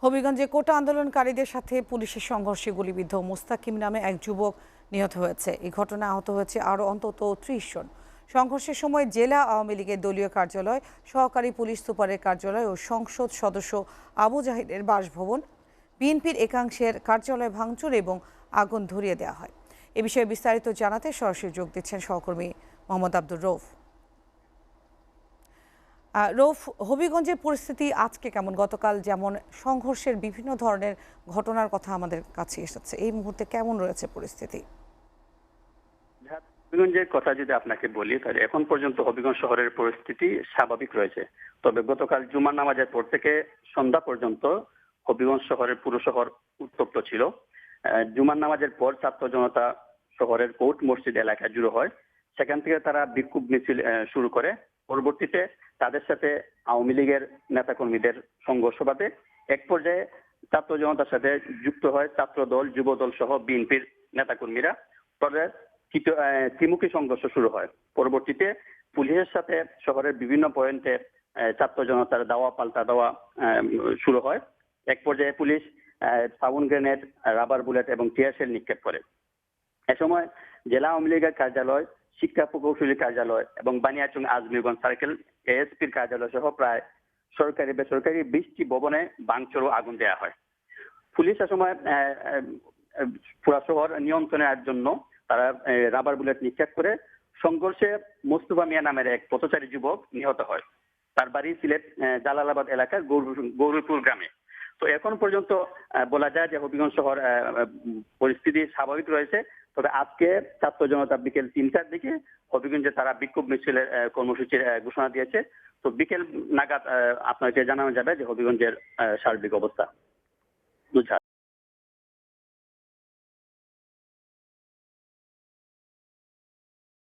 হবিগঞ্জে কোটা আন্দোলনকারীদের সাথে পুলিশের সংঘর্ষে গুলিবিদ্ধ মুস্তাকিম নামে এক যুবক নিহত হয়েছে। এই ঘটনায় আহত হয়েছে আরও অন্তত ৩০ জন। সংঘর্ষের সময় জেলা আওয়ামী লীগের দলীয় কার্যালয়, সহকারী পুলিশ সুপারের কার্যালয় ও সংসদ সদস্য আবু জাহিদের বাসভবন, বিএনপির একাংশের কার্যালয় ভাঙচুর এবং আগুন ধরিয়ে দেওয়া হয়। এ বিষয়ে বিস্তারিত জানাতে সরাসরি যোগ দিচ্ছেন সহকর্মী মোহাম্মদ আব্দুর রৌফ। রৌফ, হবিগঞ্জের পরিস্থিতি আজকে কেমন? গতকাল যেমন সংঘর্ষের বিভিন্ন ধরনের ঘটনার কথা আমাদের কাছে এসেছে, এই মুহূর্তে কেমন রয়েছে পরিস্থিতি? হবিগঞ্জের কথা যদি আপনাকে বলি, তাহলে এখন পর্যন্ত হবিগঞ্জ শহরের পরিস্থিতি স্বাভাবিক রয়েছে। তবে গতকাল জুমার নামাজের পর থেকে সন্ধ্যা পর্যন্ত হবিগঞ্জ শহরের পুরো শহর উত্তপ্ত ছিল। জুমার নামাজের পর ছাত্র জনতা শহরের কোর্ট মসজিদ এলাকায় জড়ো হয়। সেখান থেকে তারা বিক্ষোভ মিছিল শুরু করে। পরবর্তীতে তাদের সাথে আওয়ামী লীগের নেতাকর্মীদের সংঘর্ষ বাধে। এক পর্যায়ে ছাত্র জনতার সাথে যুক্ত হয় ছাত্র দল, যুব দল সহ বিএনপির নেতাকর্মীরা। পরে ত্রিমুখী সংঘর্ষ শুরু হয়। পরবর্তীতে পুলিশের সাথে শহরের বিভিন্ন পয়েন্টে ছাত্র জনতার দাওয়া পাল্টা দেওয়া শুরু হয়। এক পর্যায়ে police sound grenade, rubber bullet এবং টিয়ার শেল নিক্ষেপ করে। এ সময় জেলা আওয়ামী লীগের কার্যালয়, শিক্ষা প্রকৌশলী কার্যালয় এবং বানিয়াচং আজমিরগঞ্জ সার্কেল এএসপির কার্যালয় সহ প্রায় সরকারি বেসরকারি 20টি ভবনে ভাঙচুর ও আগুন দেওয়া হয়। পুলিশ এ সময় পুরা শহর নিয়ন্ত্রণের জন্য তারা রাবার বুলেট নিক্ষেপ করে। সংঘর্ষে মোস্তফা মিয়া নামের এক পথচারী যুবক নিহত হয়। তার বাড়ি সিলেট জালালাবাদ এলাকার গৌরীপুর গ্রামে। তো এখন পর্যন্ত বলা যায় যে হবিগঞ্জ শহর পরিস্থিতি স্বাভাবিক রয়েছে। তবে আজকে ছাত্র জনতা বিকেল 3টার দিকে হবিগঞ্জে তারা বিক্ষোভ মিছিলের কর্মসূচির ঘোষণা দিয়েছে। তো বিকেল নাগাদ আপনাকে জানানো যাবে যে হবিগঞ্জের সার্বিক অবস্থা।